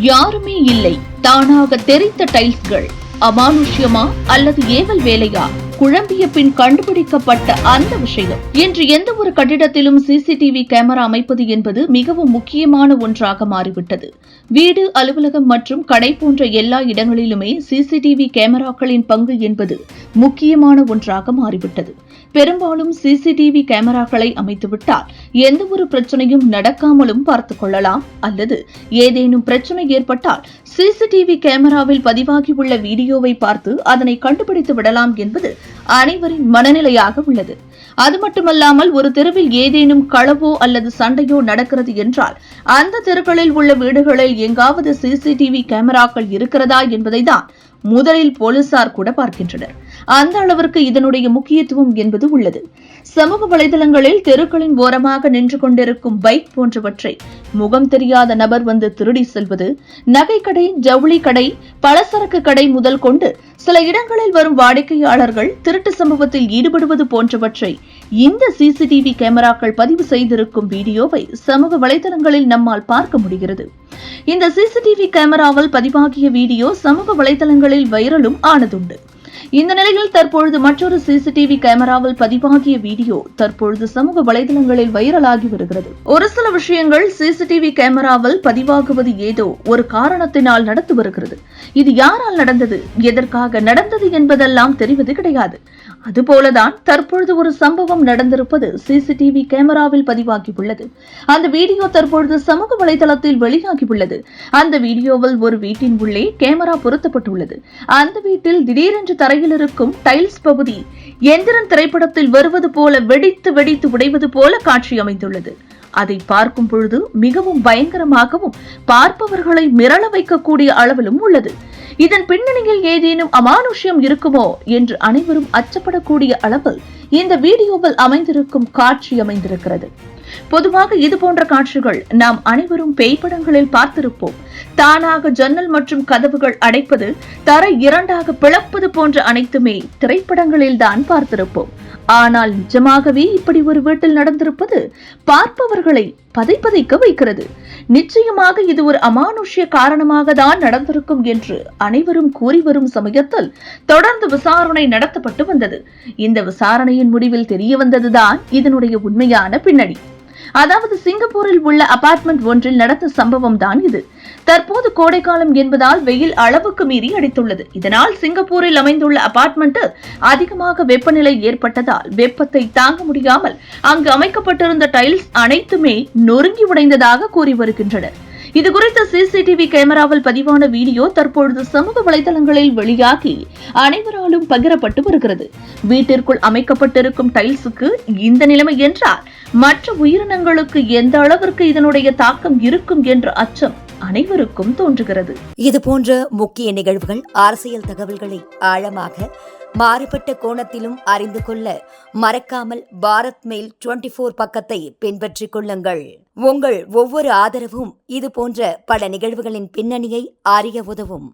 யாருமே இல்லை, தானாக தெரித்த டைல்ஸ்கள் அமானுஷ்யமா அல்லது ஏவல் வேலையா? குழம்பிய பின் கண்டுபிடிக்கப்பட்ட அந்த விஷயம். இன்று எந்த ஒரு கட்டிடத்திலும் சிசிடிவி கேமரா அமைப்பது என்பது மிகவும் முக்கியமான ஒன்றாக மாறிவிட்டது. வீடு, அலுவலகம் மற்றும் கடை போன்ற எல்லா இடங்களிலுமே சிசிடிவி கேமராக்களின் பங்கு என்பது முக்கியமான ஒன்றாக மாறிவிட்டது. பெரும்பாலும் சிசிடிவி கேமராக்களை அமைத்துவிட்டால் எந்த ஒரு பிரச்சனையும் நடக்காமலும் பார்த்துக் கொள்ளலாம், அல்லது ஏதேனும் பிரச்சனை ஏற்பட்டால் சிசிடிவி கேமராவில் பதிவாகியுள்ள வீடியோவை பார்த்து அதனை கண்டுபிடித்து விடலாம் என்பது அனைவரின் மனநிலையாக உள்ளது. அது மட்டுமல்லாமல், ஒரு தெருவில் ஏதேனும் களவோ அல்லது சண்டையோ நடக்கிறது என்றால் அந்த தெருக்களில் உள்ள வீடுகளில் எங்காவது சிசிடிவி கேமராக்கள் இருக்கிறதா என்பதைதான் முதலில் போலீசார் கூட பார்க்கின்றனர். அந்த அளவிற்கு இதனுடைய முக்கியத்துவம் என்பது உள்ளது. சமூக வலைதளங்களில் தெருக்களின் ஓரமாக நின்று கொண்டிருக்கும் பைக் போன்றவற்றை முகம் தெரியாத நபர் வந்து திருடி செல்வது, நகைக்கடை, ஜவுளி கடை, பலசரக்கு கடை முதல் கொண்டு சில இடங்களில் வரும் வாடிக்கையாளர்கள் திருட்டு சம்பவத்தில் ஈடுபடுவது போன்றவற்றை இந்த சிசிடிவி கேமராக்கள் பதிவு செய்திருக்கும் வீடியோவை சமூக வலைதளங்களில் நம்மால் பார்க்க முடிகிறது. இந்த சிசிடிவி கேமராவில் பதிவாகிய வீடியோ சமூக வலைதளங்களில் வைரலும் ஆனதுண்டு. இந்த நிலையில் தற்பொழுது மற்றொரு சிசிடிவி கேமராவில் பதிவாகிய வீடியோ தற்பொழுது சமூக வலைதளங்களில் வைரலாகி வருகிறது. ஒரு சில விஷயங்கள் சிசிடிவி கேமராவில் பதிவாகுவது ஏதோ ஒரு காரணத்தினால் நடந்து வருகிறது. இது யாரால் நடந்தது, எதற்காக நடந்தது என்பதெல்லாம் தெரிவது கிடையாது. அதுபோலதான் தற்பொழுது ஒரு சம்பவம் நடந்திருப்பது சிசிடிவி கேமராவில் பதிவாகியுள்ளது. அந்த வீடியோ தற்பொழுது சமூக வலைதளத்தில் வெளியாகியுள்ளது. அந்த வீடியோவில் ஒரு வீட்டின் உள்ளே கேமரா பொருத்தப்பட்டுள்ளது. அந்த வீட்டில் திடீரென்று தரையில் இருக்கும் டைல்ஸ் பகுதி எந்திரன் திரைப்படத்தில் வருவது போல வெடித்து வெடித்து உடைவது போல காட்சி அமைந்துள்ளது. அதை பார்க்கும் பொழுது மிகவும் பயங்கரமாகவும் பார்ப்பவர்களை மிரள வைக்கக்கூடிய அளவிலும் உள்ளது. இதன் பின்னணியில் ஏதேனும் அமானுஷ்யம் இருக்குமோ என்று அனைவரும் அச்சப்படக்கூடிய அளவில் இந்த வீடியோவில் அமைந்திருக்கும் காட்சி அமைந்திருக்கிறது. பொதுவாக இதுபோன்ற காட்சிகள் நாம் அனைவரும் பேய் படங்களில் பார்த்திருப்போம். தானாக ஜன்னல் மற்றும் கதவுகள் அடைப்பது, தரை இரண்டாக பிளப்பது போன்ற அனைத்துமே திரைப்படங்களில் தான் பார்த்திருப்போம். ஆனால் நிஜமாகவே இப்படி ஒரு வீட்டில் நடந்திருப்பது பார்ப்பவர்களை பதைப்பதைக்க வைக்கிறது. நிச்சயமாக இது ஒரு அமானுஷ்ய காரணமாக தான் நடந்திருக்கும் என்று அனைவரும் கூறி வரும் சமயத்தில் தொடர்ந்து விசாரணை நடத்தப்பட்டு வந்தது. இந்த விசாரணையின் முடிவில் தெரிய வந்ததுதான் இதனுடைய உண்மையான பின்னணி. அதாவது சிங்கப்பூரில் உள்ள அபார்ட்மெண்ட் ஒன்றில் நடந்த சம்பவம் தான் இது. தற்போது கோடைக்காலம் என்பதால் வெயில் அளவுக்கு மீறி அடித்துள்ளது. இதனால் சிங்கப்பூரில் அமைந்துள்ள அபார்ட்மெண்ட்டில் அதிகமாக வெப்பநிலை ஏற்பட்டதால் வெப்பத்தை தாங்க முடியாமல் அங்கு அமைக்கப்பட்டிருந்த டைல்ஸ் அனைத்துமே நொறுங்கி உடைந்ததாக கூறி வருகின்றனர். இதுகுறித்த சிசிடிவி கேமராவில் பதிவான வீடியோ தற்பொழுது சமூக வலைதளங்களில் வெளியாகி அனைவராலும் பகிரப்பட்டு வருகிறது. வீட்டிற்குள் அமைக்கப்பட்டிருக்கும் டைல்ஸுக்கு இந்த நிலைமை என்றால் மற்ற உயிரினங்களுக்கு எந்த அளவிற்கு இதனுடைய தாக்கம் இருக்கும் என்ற அச்சம் அனைவருக்கும் தோன்றுகிறது. இது போன்ற முக்கிய நிகழ்வுகள், அரசியல் தகவல்களை ஆழமாக மாறுபட்ட கோணத்திலும் அறிந்து கொள்ள மறக்காமல் பாரத் மெயில் 24 பக்கத்தை பின்பற்றிக் கொள்ளுங்கள். உங்கள் ஒவ்வொரு ஆதரவும் இது போன்ற பல நிகழ்வுகளின் பின்னணியை அறிய உதவும்.